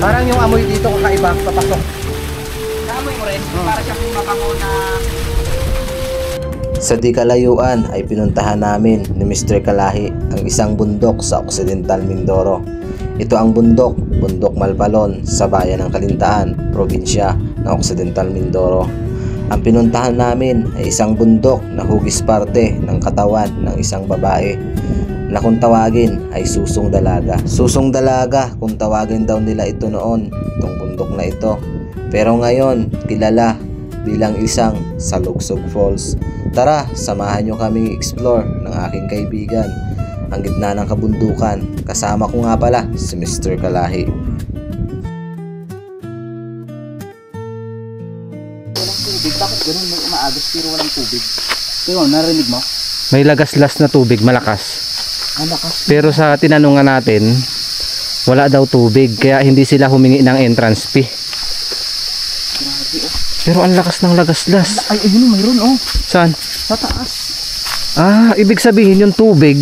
Parang yung amoy dito kakaiba, papasok. Naamoy mo rin, para siyang mabango na... Sa di kalayuan ay pinuntahan namin ni Mr. Kalahi ang isang bundok sa Occidental Mindoro. Ito ang bundok, Bundok Malpalon sa bayan ng Kalintaan, probinsya ng Occidental Mindoro. Ang pinuntahan namin ay isang bundok na hugis parte ng katawan ng isang babae na kung tawagin ay Susong Dalaga. Susong Dalaga kung tawagin daw nila ito noon, itong bundok na ito. Pero ngayon, kilala bilang isang Salugsog Falls. Tara, samahan nyo kaming explore ng aking kaibigan ang gitna ng kabundukan. Kasama ko nga pala si Mr. Kalahi. Walang tubig, bakit ganun may umaagos pero walang tubig? Pero narinig mo? May lagaslas na tubig, malakas. Malakas. Pero sa tinanungan natin, wala daw tubig, kaya hindi sila humingi ng entrance fee. Grabe oh. Pero ang lakas ng lagaslas. Ay, ayun mayroon oh. Saan? Sa taas. Ah, ibig sabihin yung tubig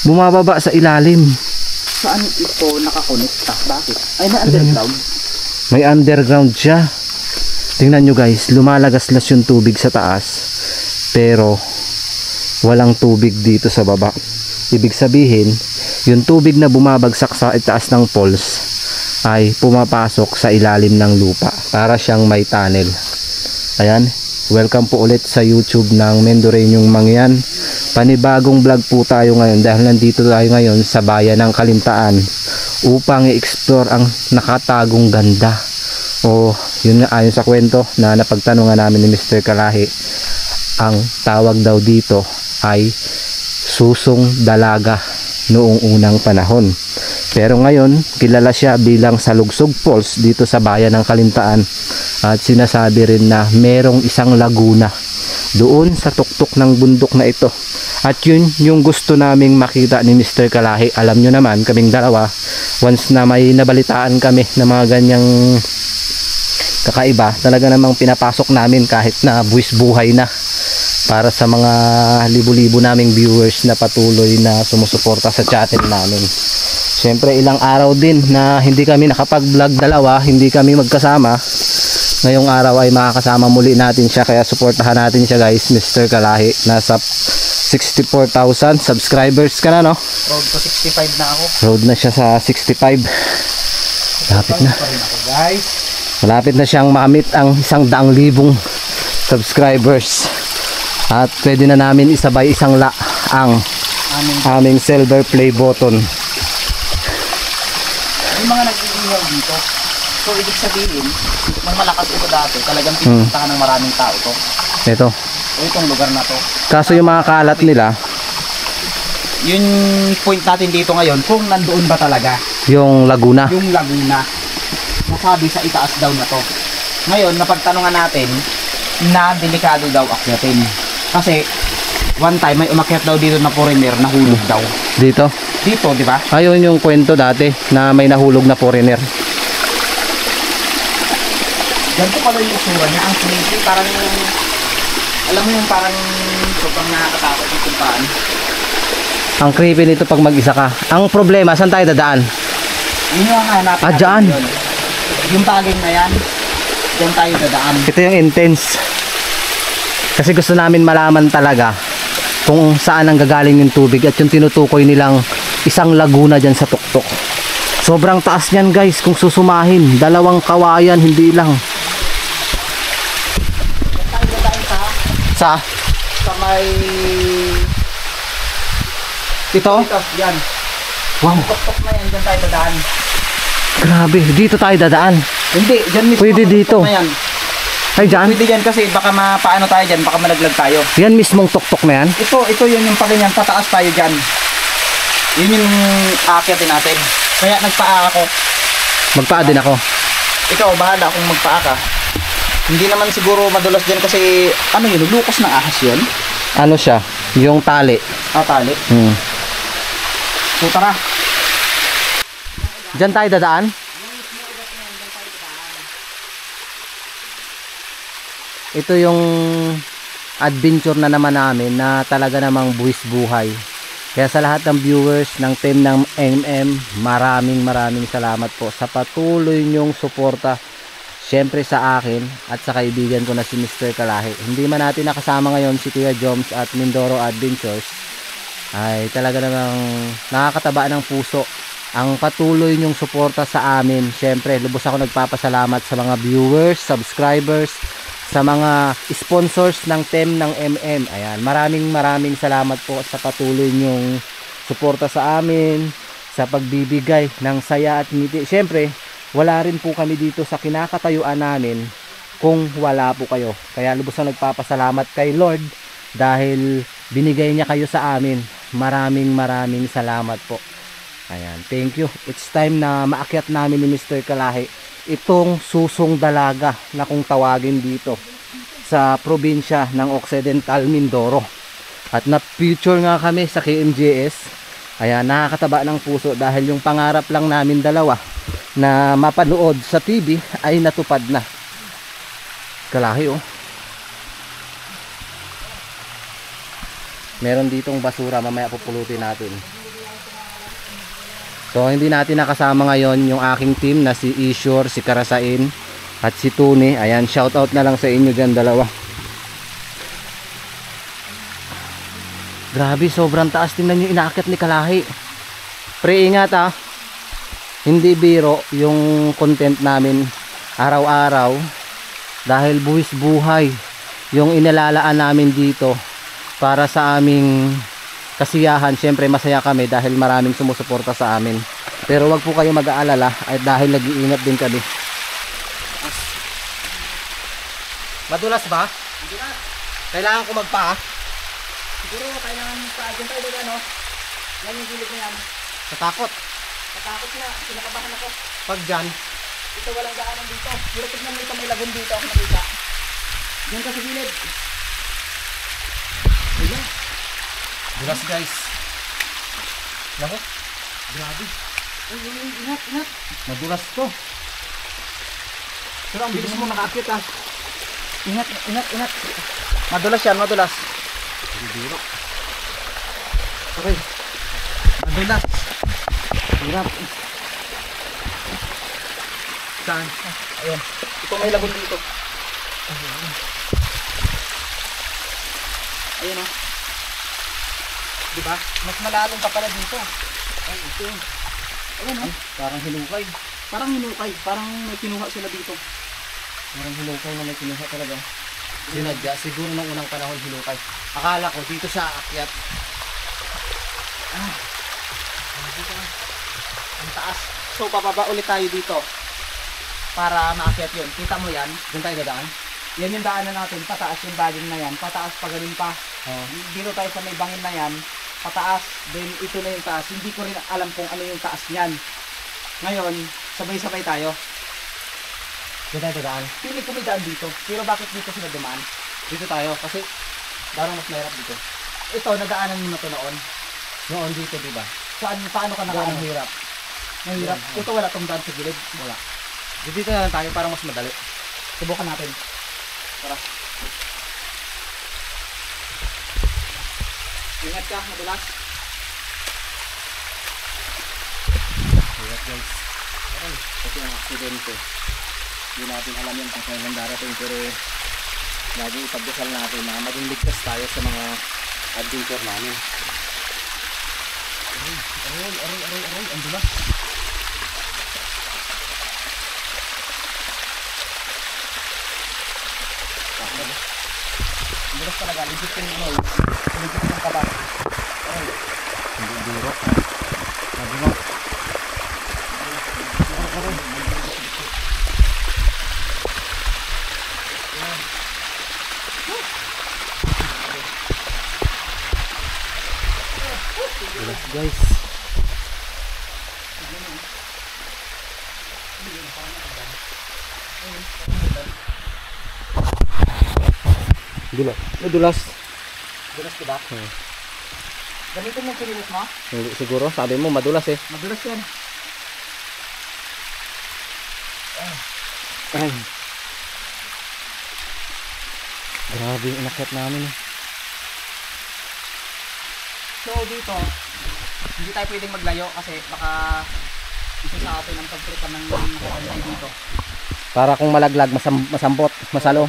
bumababa sa ilalim. Saan ito nakakonekta? Bakit? Ay, na underground. May underground siya. Tingnan nyo guys, lumalagaslas yung tubig sa taas, pero walang tubig dito sa baba. Ibig sabihin, yung tubig na bumabagsak sa itaas ng falls ay pumapasok sa ilalim ng lupa. Para siyang may tunnel. Ayan, welcome po ulit sa YouTube ng Mendoreñong Mangyan. Panibagong vlog po tayo ngayon dahil nandito tayo ngayon sa bayan ng Kalintaan upang i-explore ang nakatagong ganda. O yun nga, ayon sa kwento na napagtanungan namin ni Mr. Kalahi, ang tawag daw dito ay Susong Dalaga noong unang panahon. Pero ngayon, kilala siya bilang Salugsog Falls dito sa bayan ng Kalintaan. At sinasabi rin na merong isang laguna doon sa tuktok ng bundok na ito. At yun yung gusto naming makita ni Mr. Kalahi. Alam nyo naman, kaming dalawa, once na may nabalitaan kami na mga ganyang kakaiba, talaga namang pinapasok namin kahit na buwis buhay na, para sa mga libo-libo naming viewers na patuloy na sumusuporta sa channel namin. Siyempre ilang araw din na hindi kami nakapag-vlog dalawa, hindi kami magkasama. Ngayong araw ay makakasama muli natin siya, kaya suportahan natin siya guys. Mr. Kalahi, nasa 64,000 subscribers ka na, no? Road to 65 na ako. Road na siya sa 65. Malapit na. Guys. Malapit na siyang makamit ang 100,000 subscribers. At pwede na namin isabay isang la ang aming silver play button. May mga nag-iingaw dito. So ibig sabihin, nung malakas ito dati, talagang pinupuntahan ng maraming tao to. Ito. O itong lugar na to. Kaso yung mga kalat nila, Yung point natin dito ngayon, kung nandoon ba talaga yung Laguna. yung Laguna, nasabi sa itaas daw na to. Ngayon, napagtanungan natin na delikado daw akyatin. Kasi one time may umakyat daw dito na foreigner, nahulog daw. Dito. Dito, di ba? Ayun yung kwento dati na may nahulog na foreigner. Ganito pala yung usura niya. Ang creepy, parang alam mo yung parang sobrang nakakatakot yung kumpaan. Ang creepy nito pag mag-isa ka. Ang problema, saan tayo dadaan? Yun yung hanapin Ah, natin dyan. yun. Yung baging na yan, dyan tayo dadaan. Ito yung intense. Kasi gusto namin malaman talaga kung saan ang gagaling yung tubig at yung tinutukoy nilang isang laguna dyan sa tuktok. Sobrang taas niyan guys kung susumahin. 2 kawayan, hindi lang. Dyan tayo dadaan Sa? sa may... Ito? Ito, yan. Wow, Tuktok na yan, dyan tayo dadaan. grabe. Dito tayo dadaan. Hindi, dyan mismo. Pwede ang dito. tuktok na yan. Ay, dyan? Pwede dyan kasi baka mapaano tayo dyan, baka malaglag tayo. Yan mismong tuktok na yan? Ito yun yung paganyan, pataas tayo dyan. Yun yung aakyatin natin. Kaya nagpaa ako. Magpaa din ako. Ikaw, bahala kung magpaa ka. Hindi naman siguro madulas dyan kasi, ano yun, lukos ng ahas yun? Ano siya? Yung tali. Tali. So tara. Diyan tayo dadaan? Ito yung adventure na naman namin na talaga namang buwis buhay. Kaya sa lahat ng viewers ng team ng MM, maraming salamat po sa patuloy nyong suporta. Siyempre sa akin at sa kaibigan ko na si Mr. Kalahi. Hindi man natin nakasama ngayon si Kuya Joms at Mindoro Adventures, ay talaga namang nakakataba ng puso ang patuloy nyong suporta sa amin. Siyempre lubos ako nagpapasalamat sa mga viewers, subscribers, sa mga sponsors ng team ng MM. Ayan, maraming salamat po sa patuloy nyong suporta sa amin, sa pagbibigay ng saya at ngiti. Siyempre wala rin po kami dito sa kinakatayuan namin kung wala po kayo. Kaya lubos na nagpapasalamat kay Lord dahil binigay niya kayo sa amin. Maraming salamat po. Ayan, thank you. It's time na maakyat namin ni Mr. Kalahi itong susong dalaga na kung tawagin dito sa probinsya ng Occidental Mindoro. At na-feature nga kami sa KMJS. Ayan, nakakataba ng puso dahil yung pangarap lang namin dalawa na mapanood sa TV ay natupad na. Kalahi oh. Meron ditong basura, mamaya pupulutin natin. So hindi natin nakasama ngayon yung aking team na si Ishur, si Karasain at si Tuni. Ayan, shout out na lang sa inyo dyan dalawa. Grabe, sobrang taas. Tingnan nyo inaakit ni Kalahi. Pre, ingat ah. Hindi biro yung content namin araw-araw dahil buwis buhay yung inilalaan namin dito para sa aming kasiyahan. Siyempre masaya kami dahil maraming sumusuporta sa amin. Pero wag po kayo mag-aalala ay dahil nag-iingat din kami. Madulas ba? Madulas. Kailangan ko magpa. Siguro kailangan pa dyan tayo doon, ano? Yan yung gilid na yan. Natakot. Natakot na, kinakabahan ako. Pag dyan. Ito walang daanan dito. Pero tignan mo ito, may lagun dito ako nakita. Diyan ka sa gilid. Ayan. Dulas guys. Naku. Grabe. Ay, ingat. Madulas to. Pero ang bilis mo nakakit ah. Ingat. Madulas yan, madulas. Biro. Okay. Madulas. Hirap. Saan? Ayan. Ito may lagun dito. Ayan oh. Diba? Mas malalim pa pala dito. Ay, ito. Ayan oh. Parang hinukay. Parang may kinuha sila dito. Parang hinukay na may kinuha talaga. Sinadya. Siguro nung unang panahon hinukay. Akala ko dito siya aakyat. Dito na. Ang taas. So, pababa ulit tayo dito. Para maakyat yun. Kita mo yan? Doon tayo dadaan? Yan yung daanan natin. Pataas yung baging na yan. Pataas pa ganun pa. Dito tayo sa may bangin na yan. Pataas. Then ito na yung taas. Hindi ko rin alam kung ano yung taas niyan. Ngayon, sabay-sabay tayo. Doon tayo dadaan? Pili ko may daan dito. Pero bakit dito sila dumaan? Dito tayo kasi Parang mas mahirap dito. Ito, nadaanan mo na to noon. noon dito diba? Paano ka Doon nakaano? ang hirap. Mahirap. Ito wala tong daan sa gilid. Wala. Dito na lang tayo para mas madali. Subukan natin. Tara. Ingat ka, madulas. Hirap guys. Kasi ang aksidente. Hindi natin alam yan kung kailan darating pero lagi ipagdasal natin na maging ligtas tayo sa mga adventure namin. Aray, ang dulas. Ang dulas talaga, legit yung ano, legit yung kaba. Hindi biro. Sabi mo. Dulas guys. Dulas. Dulas. Dulas diba? Gamitin mo yung pilinis mo? Hindi siguro, sabi mo madulas eh. Madulas yan. Ay. Grabe yung inakyat namin eh. So dito, hindi tayo pwedeng maglayo kasi baka isa sa atin ang pagtripan ng kapantay dito. Para kung malaglag, masampot, masalo.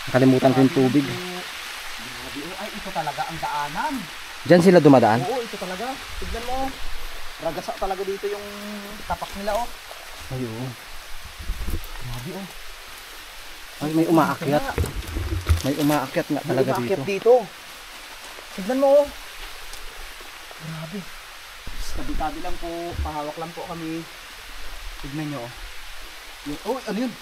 Nakalimutan ko yung tubig. Grabe, oh, ay ito talaga ang daanan. Diyan sila dumadaan. Oo, ito talaga. Tignan mo. Ragasa talaga dito yung tapak nila, oh. Ayun. Grabe, oh. Ay, may umaakyat. May umaakyat nga May talaga umakyat dito. dito. Tignan mo, oh. Grabe. Tabi-tabi lang po, pahawak lang po kami. Tignan nyo, oh. Oh, ano yun?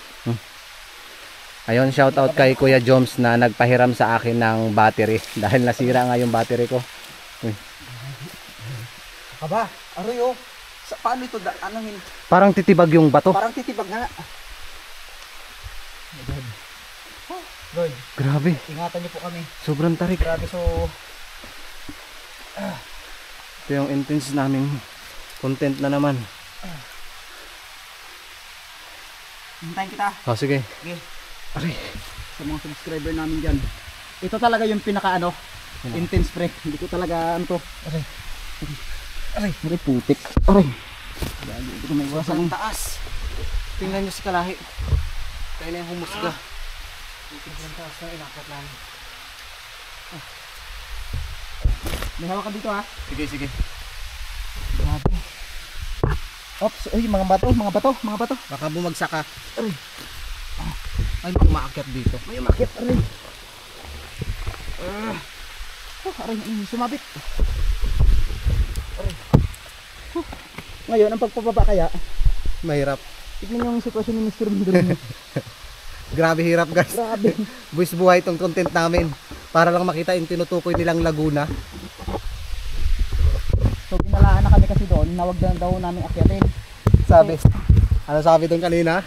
Ayun, shoutout kay Kuya Joms na nagpahiram sa akin ng battery dahil nasira nga yung battery ko. Uy. Aba, aroy, oh. Paano ito? Anong Parang titibag yung bato. parang titibag nga. Oh, Lord, Grabe, ingatan niyo po kami. sobrang tarik. Grabe, so Ito yung intense naming content na naman. hintayin kita. Oh, sige. Okay. Aray. Sa mga subscriber namin dyan. Ito talaga yung pinaka intense pre. Hindi ko talaga ano to. Aray. Aray. Aray putik. Aray. Hindi ko may iwasan. Ang taas. Tingnan nyo si Kalahi. Tayo na yung humusga. Ang taas na inakat namin. May hawakan dito ha. Sige, sige. Grabe. Ops. Uy, mga bato. Mga bato. Mga bato. Baka bumagsak ka. Aray. Ay, may umaakyat dito. May umakit. Aray. Aray. Sumabit. Aray. Ngayon, ang pagpababa kaya, Mahirap. tignan yung sitwasyon ni Mr. Mindoro. Grabe hirap, guys. Grabe. Buwis buhay itong content namin. Para lang makita yung tinutukoy nilang Laguna. So, ginalaan na kami kasi doon, nawag na daw namin akyatin. Sabi. Ano sabi doon kanina?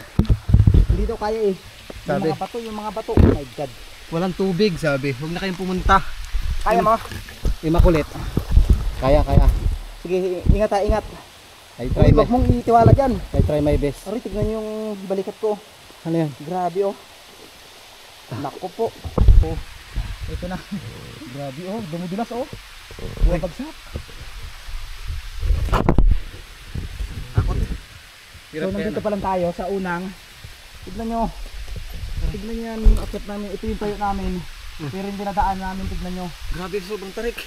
Hindi daw kaya eh. Sabi. Yung mga bato. Oh my God. Walang tubig, sabi. Huwag na kayong pumunta. Kaya mo? Imakulit. Kaya, kaya. Sige, ingat ha, ingat. I try Uy, wag mong itiwala dyan. I try my best. Aray, tignan niyo yung balikat ko. Ano yan? Grabe oh. Nako po. Oh. Ito na. Grabe oh, dumudulas oh. Bumabagsak. Takot. So nandito pa lang tayo sa unang. Tignan nyo. Tignan nyo yan, akyat namin. Ito yung tayo namin. Pero yung dinadaan namin, tignan nyo. Grabe, sobrang tarik.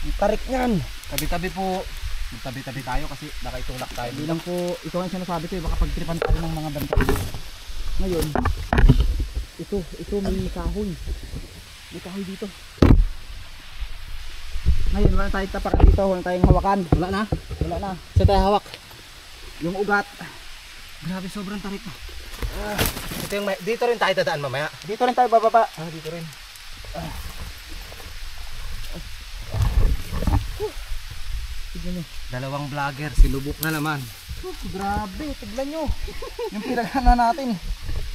Ang tarik nyan. Tabi-tabi po. Magtabi-tabi tayo kasi nakaitulak tayo. Hindi lang po, ito ang sinasabi ko eh, baka pagtripan tayo ng mga banta. Ngayon, ito may kahoy. May kahoy dito. Ngayon, wala tayong tapakan dito, wala tayong hawakan. Wala na? Wala na. Sa tayo hawak. Yung ugat. Grabe, sobrang tarik na. Ito yung dito rin tayo dadaan mamaya. Dito rin tayo bababa. Dito rin. Tignan nyo. Dalawang vlogger, sinubok na naman. Grabe, tignan nyo. Yung pinagana natin.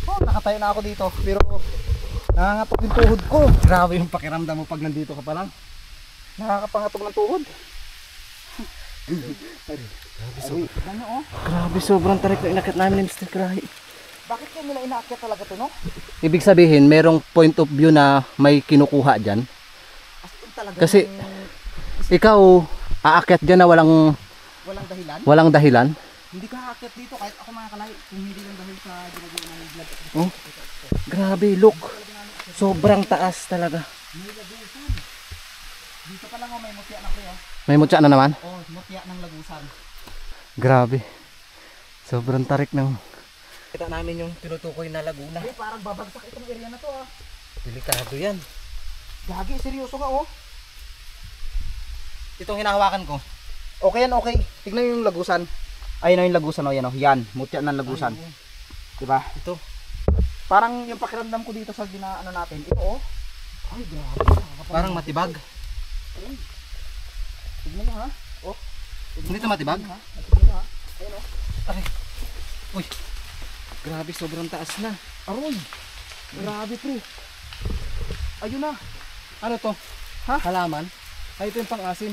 Oh, nakatayo na ako dito. Pero, nangangatok yung tuhod ko. Grabe yung pakiramdam mo pag nandito ka pa lang. Nakakapangatok ng tuhod. Tignan nyo oh. Grabe, sobrang tarik na inakyat namin ni Mr. Kalahi. Bakit kayo nila inaakyat talaga to no? Ibig sabihin, merong point of view na may kinukuha dyan. As in talaga Kasi, ikaw, aakyat dyan na walang walang dahilan. Hindi Hindi ka aakyat dito kahit ako mga kalay. Kung hindi lang dahil sa ginagawa ng vlog. Oh, grabe, look. Sobrang taas talaga. May lagusan. Dito pa lang oh, may mutya na pre oh. May mutya na naman. Oh, mutya ng lagusan. Grabe. Sobrang tarik ng... Kita namin yung tinutukoy na Laguna. Eh, parang babagsak itong area na to ah. Delikado yan. Gagi, seryoso nga oh. Itong hinahawakan ko. Okay yan, okay. Tignan yung lagusan. Ayun na yung lagusan oh, yan oh. Yan, mutya ng lagusan. Diba? Ito. Parang yung pakiramdam ko dito sa ginaano natin. Ito oh. Ay, grabe. Parang matibag. Tignan nyo ha. Oh. Hindi ito matibag? Ha? Tignan nyo ha. Ayun oh. Aray. Uy. Grabe, sobrang taas na. Aroy. Grabe pre. Ayun na. Ano to? Ha? Halaman? Ay, ito yung pang-asim.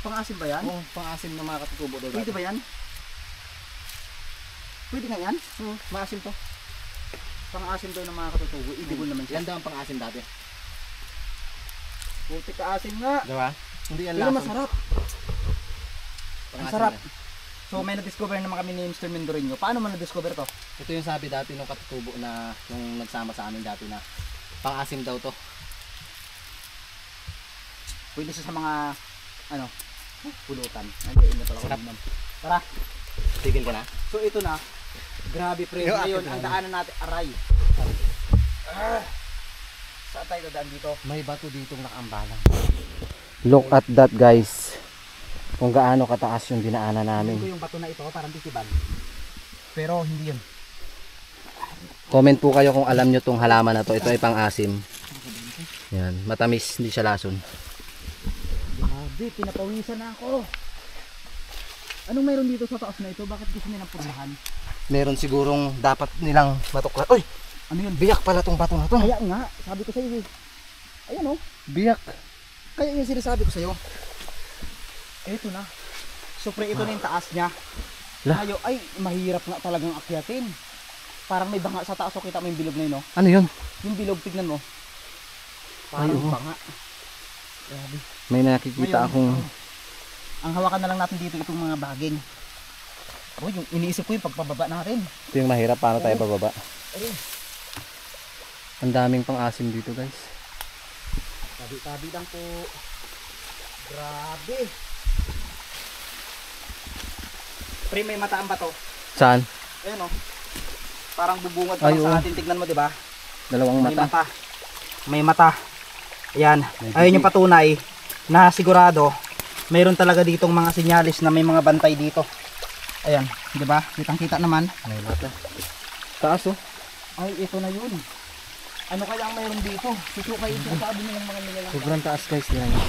Pang-asim ba yan? Oo, pang-asim na mga katutubo doon. Pwede ba yan? Pwede nga yan? Maasim to. Pang-asim daw ng mga katutubo. Edible naman siya. Yan daw ang pang-asim dati. Putik ka asim nga. Diba? Hindi yan Pero lason. masarap. Ang sarap. So may na-discover naman kami ni Mr. Mendoreño. Paano mo na-discover to? Ito yung sabi dati nung katutubo na nung nagsama sa amin dati na pang-asim daw to. Pwede siya sa mga ano, pulutan. Nandiyan na pala Sarap. ko. Tara. Tigil ka na? So ito na. Grabe pre. Yo, Ngayon akit ang na. daanan natin aray. Saan tayo dadaan dito? May bato ditong nakaambalang. Look at that guys. Kung gaano kataas yung dinaanan namin. Ito yung bato na ito, parang titibag. Pero hindi yun. Comment po kayo kung alam nyo tong halaman na to. Ito ay pang-asim. Yan, matamis, hindi siya lason. Grabe, pinapawisan na ako. Anong mayroon dito sa taas na ito? Bakit gusto nilang purlahan? Meron sigurong dapat nilang matukla. Uy! Ano yun? Biyak pala tong bato na to. Kaya nga, sabi ko sa iyo. Ayan oh. Biyak. Kaya yung sinasabi ko sa iyo. Ito na. So pre, ito na yung taas niya. Lah. Ngayon, ay mahirap nga talagang akyatin. Parang may banga sa taas. O kita mo yung bilog na yun, no? Ano yun? Yung bilog, tignan mo. Parang Ay, oo. banga. Grabe. May nakikita Ngayon, akong... ang hawakan na lang natin dito itong mga baging. Oh, yung iniisip ko yung pagpababa natin. Ito yung mahirap. Paano tayo bababa? Ayun. Ang daming pang-asim dito guys. Tabi-tabi lang po. Grabe. Pre, may mata ang bato. Saan? Ayan oh. Parang bubungad pa Ay, sa oo. atin. Tignan mo, di ba? Dalawang May mata. mata. May mata. Ayan. May Ayun yung patunay na sigurado mayroon talaga ditong mga sinyalis na may mga bantay dito. Ayan, di ba? Kitang-kita naman. May mata. Taas oh. Ay, ito na yun. Ano kaya ang mayroon dito? Susukay ito sabi nilang mga nilalang. Sobrang taas guys. Tingnan nyo.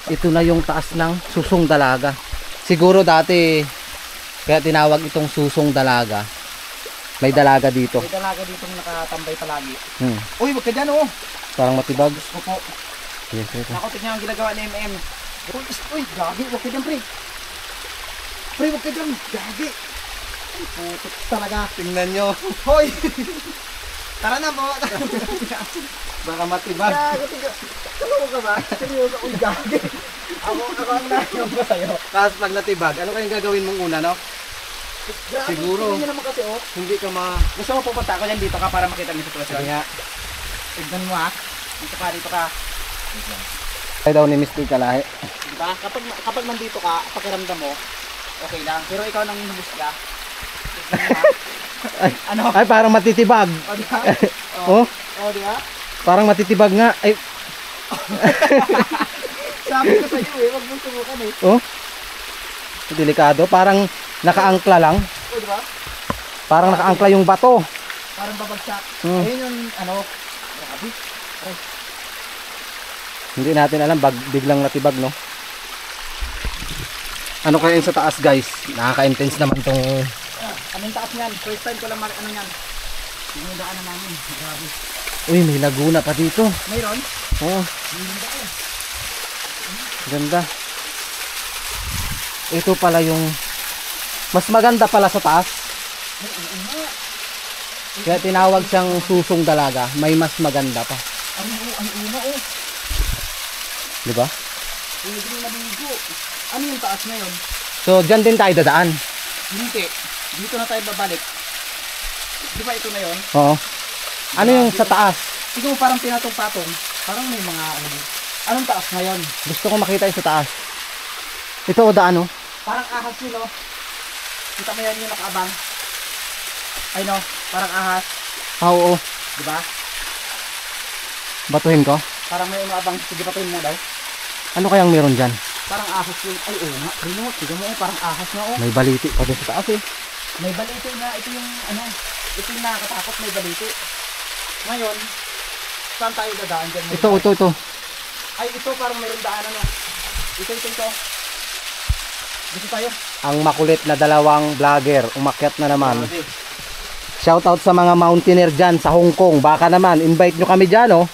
Ito na yung taas ng susong dalaga. Siguro dati kaya tinawag itong susong dalaga. May dalaga dito. May dalaga dito nakatambay palagi. Hmm. Uy, wag ka dyan oh. Parang matibag. Opo. Yes, yes. Ako, tignan ang ginagawa ni MM. Uy, gagi, wag ka dyan pre. Pre, wag ka dyan. Gagi. Ay, putik talaga. Tingnan nyo. Hoy! Tara na po. Baka matibag. Gagi, tignan. Ano ka ba? Seryoso, uy, gagi. Ako ang nahiyong ko sa'yo. Tapos pag natibag, ano kayang gagawin mong una, no? Grabe, Siguro. tignan nyo naman kasi oh. Hindi ka ma... Gusto mo pupunta ako dyan dito ka para makita mo yung sitwasyon. Sige nga. Tignan mo ha. Dito ka. Ay daw ni Mr. Kalahi. Diba? Kapag nandito ka, pakiramdam mo, okay lang. Pero ikaw nang hinubusga. Tignan mo ha. Ay, Ano? ay parang matitibag. O diba? Oh, O diba? parang matitibag nga. Ay, Sabi ko sa iyo wag mong subukan eh. oh. Delikado. Parang nakaangkla lang. O diba? Parang nakaangkla yung bato. Parang babagsak. Hmm. Ayun yung ano. Grabe. Ay, Hindi natin alam. Biglang natibag, no? Ano kaya yung sa taas, guys? Nakaka-intense naman tong... anong taas niyan? First time ko lang ano yan. Yung daanan namin. Grabe. Uy, may laguna pa dito. Mayroon? Oh, Yung daan. ganda. Ito pala yung... Mas maganda pala sa taas. Kaya tinawag siyang susong dalaga. May mas maganda pa. Ang una oh. Di ba? Pwede yung nabigo. Ano yung taas na yun? So, dyan din tayo dadaan. Hindi. Dito na tayo babalik. Di ba ito na yun? Oo. Ano yung sa taas? Tignan mo parang pinatong-patong. Parang may mga ano. Anong taas na yun? Gusto ko makita yung sa taas. Ito o daan o. Parang ahas yun oh. Kita mo yan yung nakaabang. Ay no, parang ahas. Oo. Di ba? Batuhin ko. Parang may umaabang. Sige patuhin mo daw. Ano kayang meron dyan? Parang ahas yun. Ay oo nga. Rino, tignan mo oh. Parang ahas nga oh. May baliti pa doon sa taas eh. May baliti nga. Ito yung ano. Ito yung nakakatakot. May baliti. Ngayon, saan tayo dadaan dyan? May Ito. Ay, ito parang mayroong daanan no. Ito. Dito tayo. Ang makulit na dalawang vlogger. Umakyat na naman. Grabe. Shoutout sa mga mountaineer dyan sa Hong Kong. Baka naman, invite nyo kami dyan oh.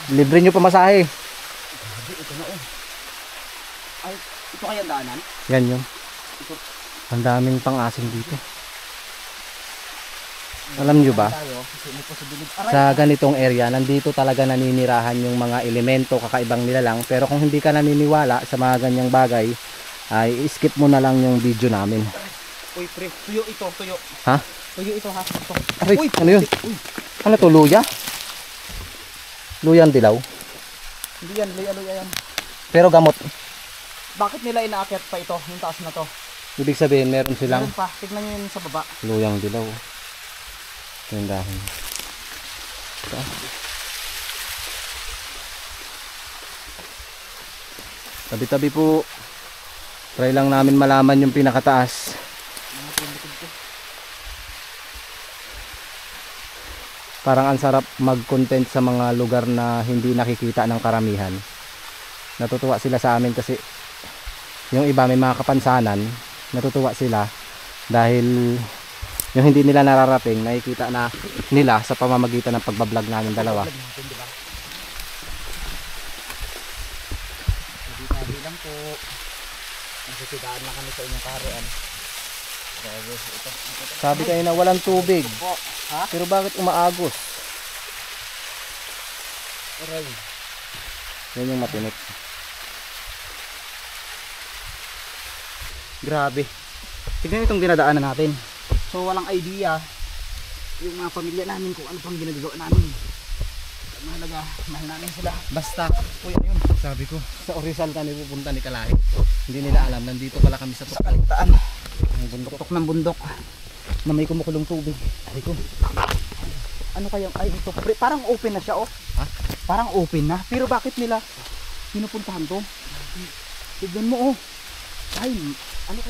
Libre nyo pamasahe. Ito na oh. Ay, ito kaya daanan? Yan yun. Ang daming pang-asim dito. Alam nyo ba? Sa ganitong area, nandito talaga naninirahan yung mga elemento, kakaibang nilalang. Pero kung hindi ka naniniwala sa mga ganyang bagay, ay skip mo na lang yung video namin. Uy, pre, tuyo ito, tuyo. Ha? Tuyo ito ha. Ito. Aray, Uy, ano yun? Uy, Ano to, luya? Luyang dilaw? hindi yan, luya yan. Pero gamot. Bakit nila inaakyat pa ito, yung taas na to? Ibig sabihin, meron silang Meron pa, tignan nyo yun sa baba. luyang dilaw. Ito yung dahon. Ito. Tabi-tabi po. Try lang namin malaman yung pinakataas. Parang ang sarap mag-content sa mga lugar na hindi nakikita ng karamihan. Natutuwa sila sa amin kasi yung iba may mga kapansanan. Natutuwa sila dahil yung hindi nila nararating nakikita na nila sa pamamagitan ng pagbablog namin dalawa. Sabi lang po. Nagsisidaan lang kami sa inyong kaharian. Grabe, ito. Sabi kayo na walang tubig. Po, ha? Pero bakit umaagos? Aray. Yan yung matinik. Grabe. Tignan itong dinadaanan natin. So walang idea yung mga pamilya namin kung ano pang ginagawa namin. Mahalaga, mahal namin sila. Basta, uy, ayun. Sabi ko, sa Orizal kami pupunta ni Kalahi. Hindi nila alam, nandito pala kami sa Sa kaligtaan. Ang bundok. Tuktok ng bundok na may kumukulong tubig. Ay ko. Ano kayang, ay ito, parang open na siya, oh. Ha? Parang open na. Pero bakit nila pinupuntahan to? Tignan mo, oh. Ay, ano ka?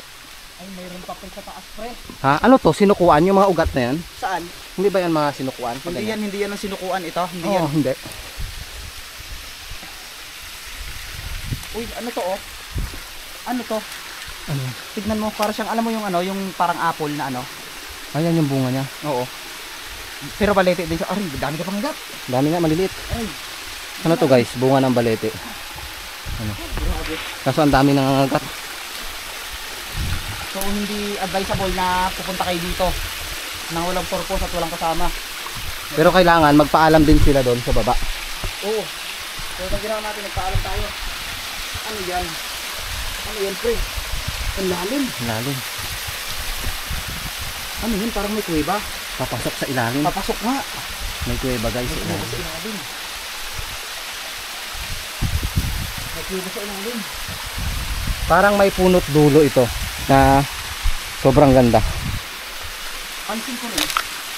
Ay, mayroon pa sa taas, pre. Ha? Ano to? Sinukuan yung mga ugat na yan? Saan? Hindi ba yan mga sinukuan? Hindi yan ang sinukuan ito. Hindi Oo, yan. hindi. Uy, ano to, oh? Ano to? Ano? Tignan mo, para siyang, alam mo yung ano, yung parang apple na ano. Ayan yung bunga niya. Oo. Pero balete din siya. Aray, dami ka pang higat. Dami nga, maliliit. Ay, Ano to guys? Bunga ng balete. Ano? grabe. Kaso ang dami nangangagat. So, hindi advisable na pupunta kayo dito nang walang purpose at walang kasama. Pero kailangan magpaalam din sila doon sa baba. Oo. So, ang ginawa natin, nagpaalam tayo. Ano yan? Ano yan, pre? Ang lalim. Lalim. Ano yun? Parang may kuweba. Papasok sa ilalim. Papasok nga. May kuweba guys sa May kuweba ilalim. sa ilalim. May kuweba sa ilalim. Parang may punot dulo ito na sobrang ganda. Pansin ko rin.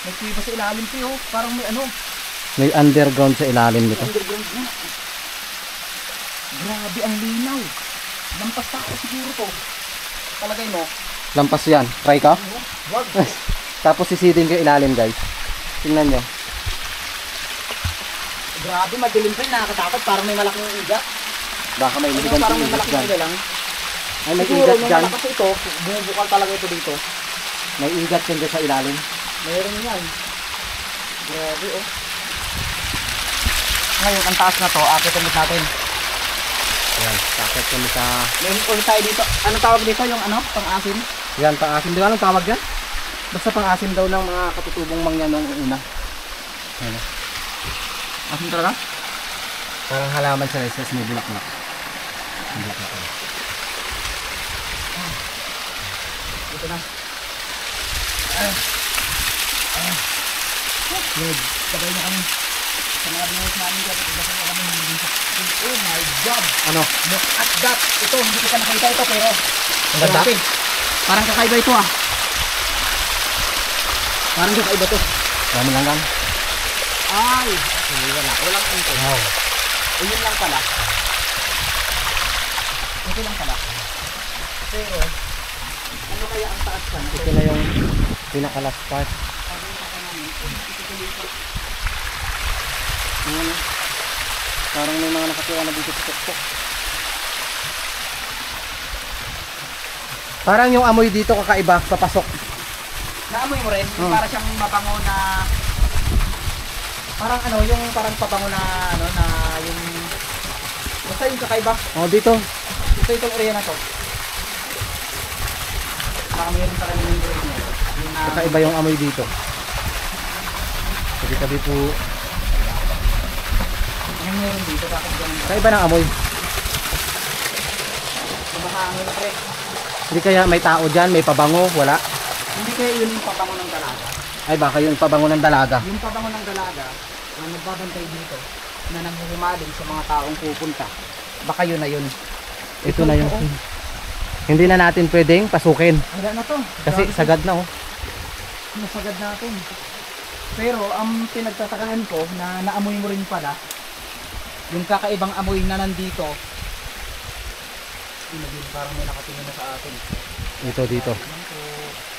May kuweba sa ilalim, pre, oh. Parang may ano. May underground sa ilalim nito. Underground na. Grabe ang linaw. Lampas na ako siguro to. Palagay mo. Lampas yan. Try ka? Wag. Tapos sisidin ko yung ilalim guys. Tingnan nyo. Grabe, madilim pa, nakakatakot. Parang may malaking igat. Baka may Ano, iligan parang sa may igat malaking dyan. igat lang. Ay may Siguro, igat nung dyan. malakas ito, bumubukal talaga ito dito. May igat dyan sa ilalim. Mayroon yan. Grabe, oh. Ngayon, ang taas na to, akit ulit natin. Ayan. Takot kami sa... May ulit tayo dito. Ano tawag dito? Yung ano? Pang-asin? Yan, pang-asim. Di ba anong tawag yan? Basta pang-asim daw ng mga katutubong mangyan nung una. Ayan. Asin talaga? Parang halaman sa reses may bulaklak. Dito na. Good. Sabay na kami. Sa mga binuhos namin dyan, pagdasan na kami hindi sa... Oh my God! Ano? Look at that! Ito, hindi ko pa nakita ito, pero... Ang ganda? Grabe. Parang kakaiba ito, ah. Parang kakaiba to. Dami lang gan. Ay! Okay, wala. Walang ito. Wow. Yun lang pala. Ito lang pala. Pero, ano kaya ang taas ka? Ito na yung pinaka-last part. Ayan. Parang may mga nakatira na dito sa tuktok. Parang yung amoy dito kakaiba papasok. Naamoy mo rin? Para siyang mabango na... Parang ano, yung parang pabango na ano, na yung... Basta yung kakaiba. Oh, dito. Itong area na to. Baka mayroon talaga ng breaker. Kakaiba yung amoy dito. Tabi-tabi po. Yung mayroon dito, bakit ganun? Kakaiba ng amoy. Kumahangin pre. Hindi kaya may tao dyan, may pabango, wala. Hindi kaya yun yung pabango ng dalaga. Ay baka yung pabango ng dalaga. Yung pabango ng dalaga, na nagbabantay dito, na nanghuhumaling sa mga taong pupunta. Baka yun na yun. Ito na yung... Hindi na natin pwedeng pasukin. Wala na to. Kasi Grabe, sagad na oh. nasagad natin. Pero ang pinagtatakahan ko na naamoy mo rin pala, yung kakaibang amoy na nandito, pinagin parang may nakatingin na sa atin. Dito.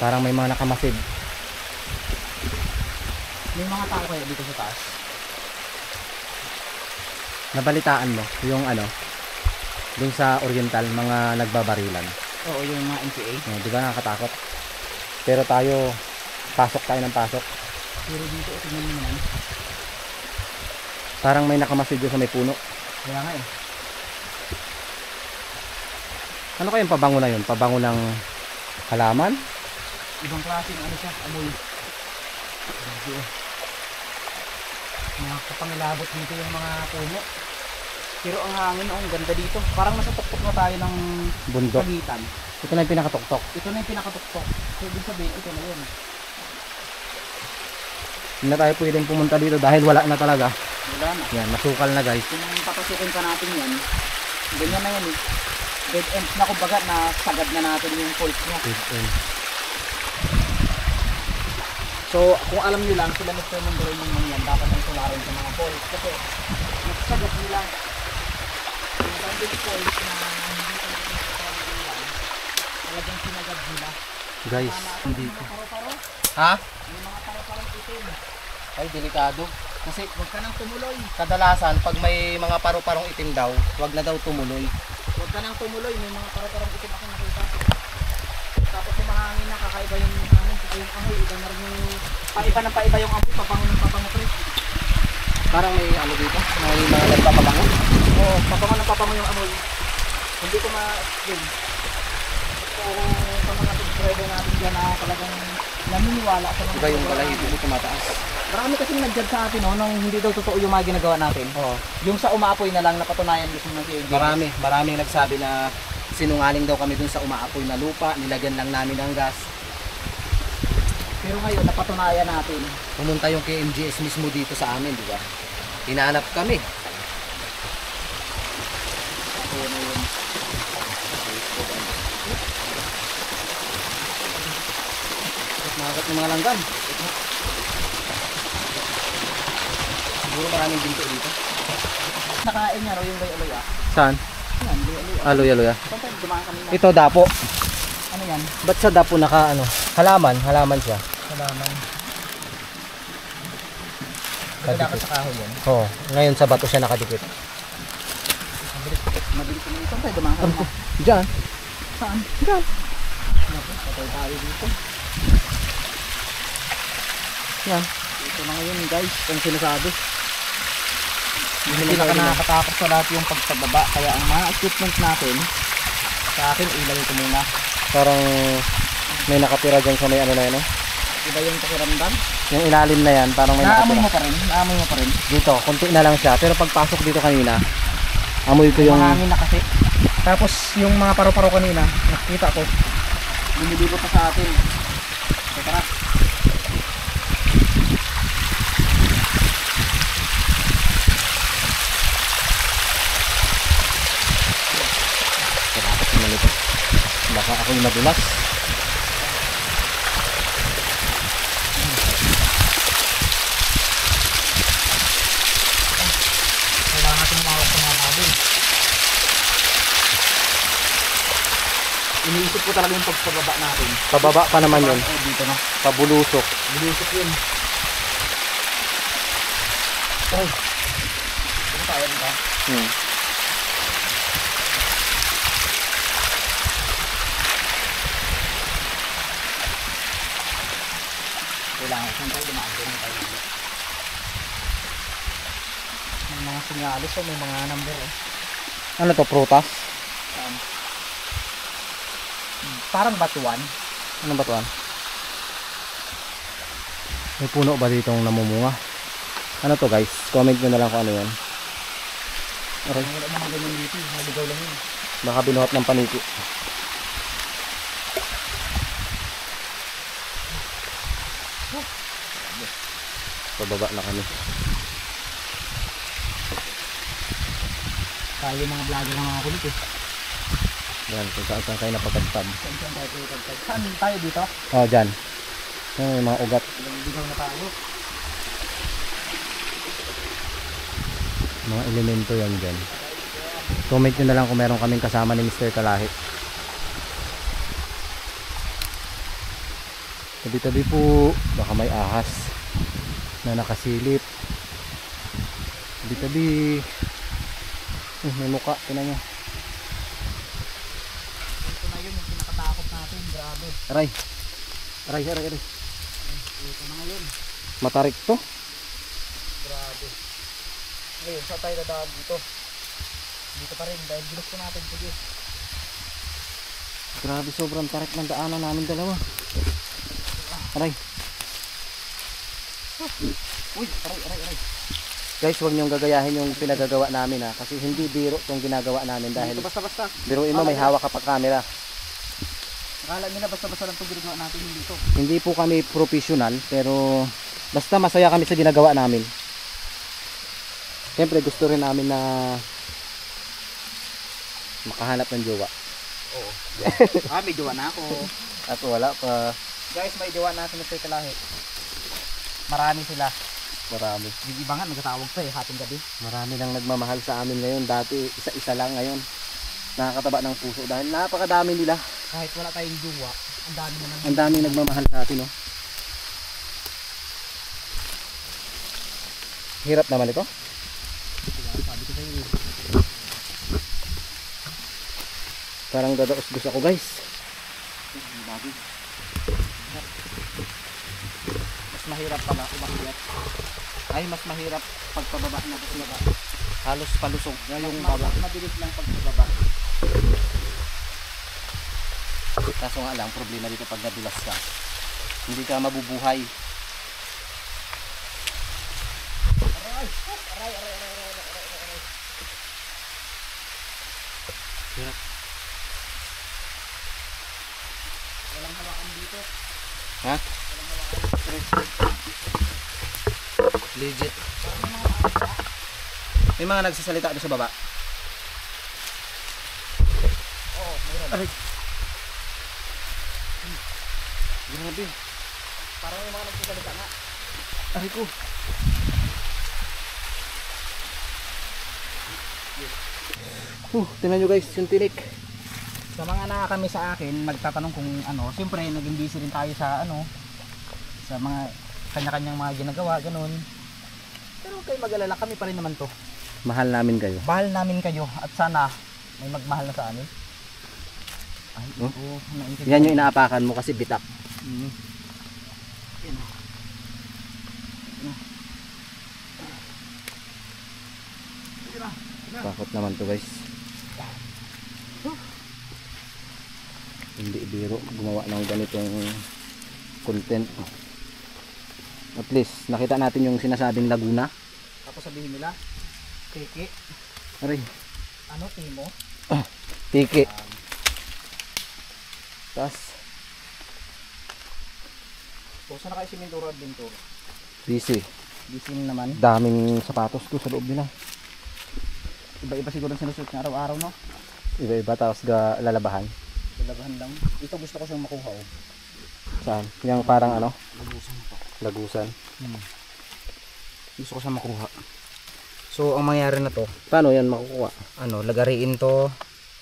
Parang may mga nakamasid. May mga tao kaya dito sa taas. Nabalitaan mo yung ano, dun sa Oriental, mga nagbabarilan. Oo, yung mga NPA. Di ba nakakatakot? Pero tayo, pasok tayo ng pasok. Pero dito, tingnan mo yan. Parang may nakamasid dun sa may puno. Kaya nga eh. Ano kayang pabango na yun? Pabango ng halaman? Ibang klase ng ano siya, amoy. Grabe oh. Mga kapangilabot dito yung mga puno. Pero ang hangin, ang ganda dito. Parang nasa tuktok na tayo ng Bundok. pagitan. Ito na yung pinakatuktok. Ito na yung pinakatuktok. So, ibig sabihin, ito na yun. Hindi na tayo pwedeng pumunta dito dahil wala na talaga. Wala na. Yan, masukal na guys. Kung papasukin pa natin yan, ganyan na yan eh. Dead ends na kumbaga na sagad na natin yung pulse niya. So, kung alam nyo lang, sila Mr. Mondoro yung mga yan, dapat ang tularin sa mga pulse. Kasi, nagsagad nila. Yung bandit pulse na hindi ko nila, talagang sinagad nila. Guys, Hindi ko. Paro-paro, ha? may mga paro-parong itim. Ay, delikado. Kasi, huwag ka nang tumuloy. Kadalasan, pag may mga paru-parong itim daw, wag na daw tumuloy. Huwag ka nang tumuloy, may mga paro-parong itim ako nakita. Tapos yung mahangin na kakaiba yung hangin, saka yung amoy, iba na rin yung paiba ng paiba yung amoy, papango ng papango pre. Parang may ano dito, may mga nagpapabango. Oo, papango ng papango yung amoy. Hindi ko ma-explain. So, sa mga subscriber natin dyan na talagang naniniwala sa mga Iba yung balahibo mo tumataas. Marami kasing nag-judge sa atin no, nang hindi daw totoo yung mga ginagawa natin. Oo. Yung sa umaapoy na lang napatunayan gusto ng KJ. Maraming nagsabi na sinungaling daw kami dun sa umaapoy na lupa, nilagyan lang namin ng gas. Pero ngayon napatunayan natin. Pumunta yung KMGS mismo dito sa amin, di ba? Hinahanap kami. So, na yun. Nakagat ng mga langgam. Siguro maraming binto dito. Nakain niya raw yung loy-aloy ah. Saan? Yan, loy-aloy ah. Aloy-aloy. Saan tayo dumaan kanina? Ito dapo. Ano yan? Ba't sa dapo naka ano? Halaman siya. Salaman. Kasi dapat sa kahoy yan. Oo. Ngayon sa bato siya nakadikit. Mabilis ko nito. Saan tayo dumaan kanina? Diyan. Saan? Diyan. Patay tayo dito. Yan. Ito na ngayon guys, ang sinasabi. Hindi na nakakatakot sa lahat yung pagbaba. Kaya ang mga equipment natin, sa akin ilagay ko muna. Parang may nakatira dyan sa may ano na yan. Iba yung pakiramdam. Yung ilalim na yan, parang may Naamoy nakatira. mo pa rin, naamoy mo pa rin. Dito, konti na lang siya. Pero pagpasok dito kanina, amoy ko yung... Mahangin na kasi. Tapos yung mga paro-paro kanina, nakita ko. Lumilibot pa sa atin. So tara. Dapat naman ito. Baka ako'y madulas. Kailangan natin mawak sa mga natin. Iniisip ko talaga yung pagbaba natin. Pababa pa naman yun. Dito na. Pabulusok. Bilusok yun. Ay. Ito tayo dito. Kailangan saan tayo dumaan. Kailangan tayo dito. May mga sinyalis o may mga number eh. Ano to, prutas? Parang batuan. Anong batuan? May puno ba ditong namumunga? Ano to guys? Comment nyo na lang kung ano yan. Aray. Wala mga ganyan dito. Naligaw lang yun. Baka binuhat ng paniki. Pababa na kami. Tayo mga vlogger ng mga kulit eh. Yan, kung saan kayo napagtagtag. Saan tayo pinagtagtag? Saan tayo dito? Oh, dyan. Yan, may mga ugat. Naligaw na tayo. Mga elemento yan dyan. Comment nyo na lang kung meron kaming kasama ni Mr. Kalahi. Tabi-tabi po. Baka may ahas na nakasilip. Tabi-tabi. May muka. Tinan nyo. Ito na yun yung pinakatakot natin. Grabe. Aray. Aray. Ito na ngayon. Matarik to. Grabe. Ngayon, saan tayo dadaan dito? Dito pa rin dahil ginusto natin. Sige. Grabe, sobrang tarik ng daanan namin dalawa. Aray. Uy, aray. Guys, huwag niyong gagayahin yung pinagagawa namin ha. Kasi hindi biro itong ginagawa namin dahil Dito basta-basta. biruin mo may hawak ka pa camera. Akala nila basta-basta lang itong ginagawa natin dito. Hindi po kami professional pero basta masaya kami sa ginagawa namin. Siyempre gusto rin namin na makahanap ng jowa. Oo. May jowa na ako. At wala pa. Guys, may jowa na si Mr. Kalahi. Marami sila. Marami. Yung iba nga nagtatawag pa eh, hating gabi. Marami nang nagmamahal sa amin ngayon. Dati isa-isa lang, ngayon nakakataba ng puso dahil napakadami nila. Kahit wala tayong jowa, ang dami naman. Ang dami nagmamahal sa atin, no? Hirap naman ito. Sabi ko sa'yo eh. Parang dadaos-dos ako, guys. Mas mahirap pala umakyat. Ay, mas mahirap pagpababa na kasi baba. Halos palusog na yung baba. Mabilis lang pagpababa. Kaso nga lang, problema dito pag nadulas ka, hindi ka mabubuhay. Hirap. Walang hawakan dito. Ha? Legit. May mga nagsasalita doon sa baba. Oo, mayroon. Aray. Grabe. Parang may mga nagsasalita nga. Aray ko. Tingnan nyo guys, yung tinik. Sa mga nakakami sa akin, nagtatanong kung ano, siyempre naging busy rin tayo sa ano, sa mga kanya-kanyang mga ginagawa, ganun. Pero huwag kayo mag-alala, kami pa rin naman to. Mahal namin kayo. Mahal namin kayo at sana may magmahal na sa amin. Ay, Oh? oo, naintindihan. Yan yung inaapakan mo kasi bitak. Mm. Yan. Takot naman to guys. Hindi biro gumawa ng ganitong content. At least nakita natin yung sinasabing Laguna. Tapos sabihin nila, Tiki, Aray, ano timo? tiki. Tas So, saan na kayo si Mindoro Adventure? busy. Busy naman. Daming sapatos to sa loob nila. Iba-iba siguro ang sinusuot niya araw-araw, no? Iba-iba tapos lalabahan. Lalabahan lang. Ito gusto ko siyang makuha, oh. Saan? Yung parang ano? Lagusan ito. Lagusan. Gusto ko siyang makuha. So, ang mangyari na to, Paano yan makukuha? ano, lagariin to.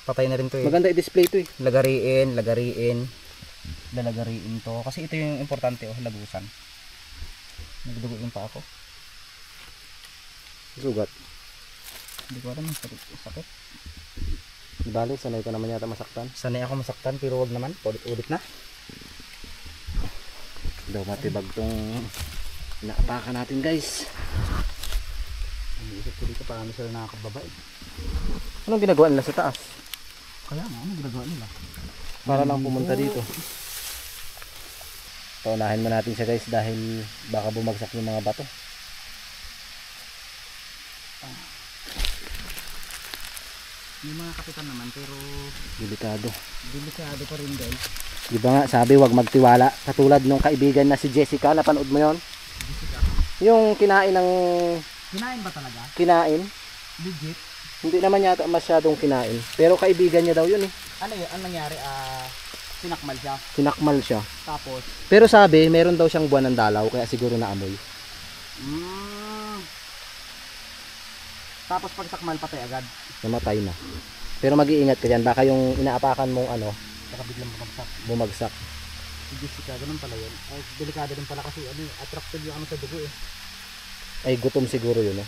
Patay na rin to eh. Maganda i-display to eh. Lagariin, lalagariin to. Kasi ito yung importante, oh, lagusan. Nagduguin pa ako. Sugat. Hindi ko alam, sakit. Di bali, sanay ka naman yata masaktan. Sanay ako masaktan, pero wag naman. Ulit-ulit na. Daw matibag tong inaapakan natin guys. Iniisip ko dito paano sila nakakababa eh. Anong ginagawa nila sa taas? Kaya nga, ano ginagawa nila? Para lang pumunta dito. Paunahin mo natin siya guys dahil baka bumagsak yung mga bato. Yung mga kapitan naman pero Delikado. delikado pa rin guys. Di ba nga sabi wag magtiwala. Katulad nung kaibigan na si Jessica, napanood mo yon? Jessica. Yung kinain ng Kinain ba talaga? kinain. Legit? Hindi naman yata masyadong kinain. Pero kaibigan niya daw yun eh. Ano yun? Ang nangyari? Sinakmal siya. Sinakmal siya. Tapos, Pero sabi, meron daw siyang buwan ng dalaw kaya siguro naamoy. tapos pag sakmal patay agad. Namatay na. Pero mag-iingat ka dyan. Baka yung inaapakan mong ano, Saka biglang bumagsak. bumagsak. Si Jessica, ganun pala yun. Ay, delikado din pala kasi attractive yung ano sa dugo eh. Ay gutom siguro yun eh.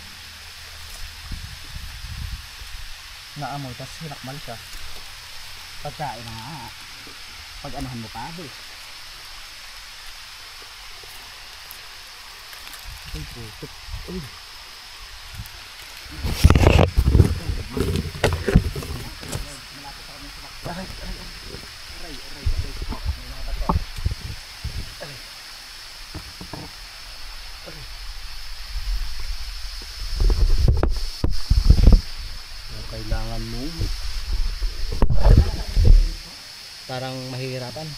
Naamoy, tapos sinakmal siya. Pagkain na nga. Pag anahan mo pa, be. Ay, putik. Uy. Kailangan mo. Parang mahihirapan.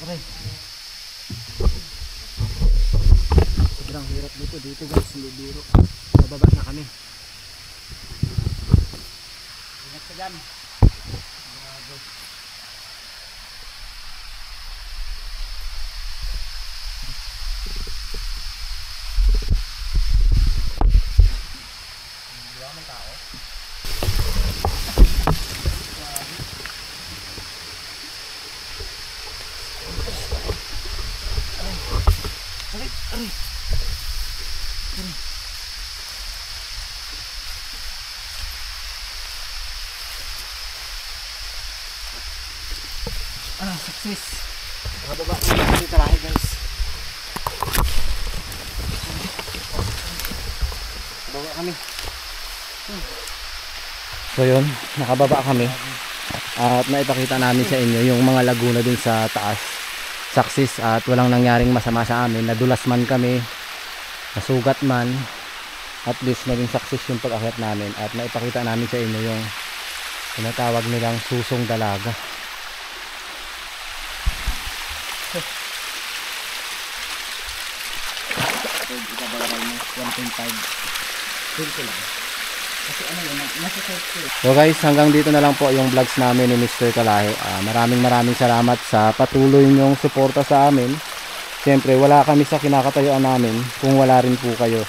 Aray. Sobrang hirap dito guys, hindi biro. Bababa na kami. Ingat ka dyan. Success. Bababa kami dito talaga guys. Bababa kami. So yun, nakababa kami. At naipakita namin sa inyo yung mga laguna dun sa taas. Success at walang nangyaring masama sa amin. Nadulas man kami, nasugat man. At least naging success yung pag-akyat namin. At naipakita namin sa inyo yung tinatawag nilang susong dalaga. Ibabaral mo 1.5. Pilko lang. Kasi ano yun, nasa search ko. So guys, hanggang dito na lang po yung vlogs namin ni Mr. Kalahi. Maraming salamat sa patuloy nyong suporta sa amin. Siyempre wala kami sa kinakatayuan namin kung wala rin po kayo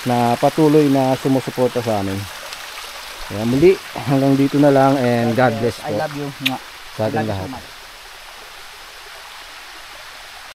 na patuloy na sumusuporta sa amin. Kaya muli, hanggang dito na lang and God bless I po love you nga. sa ating I love you so lahat. much.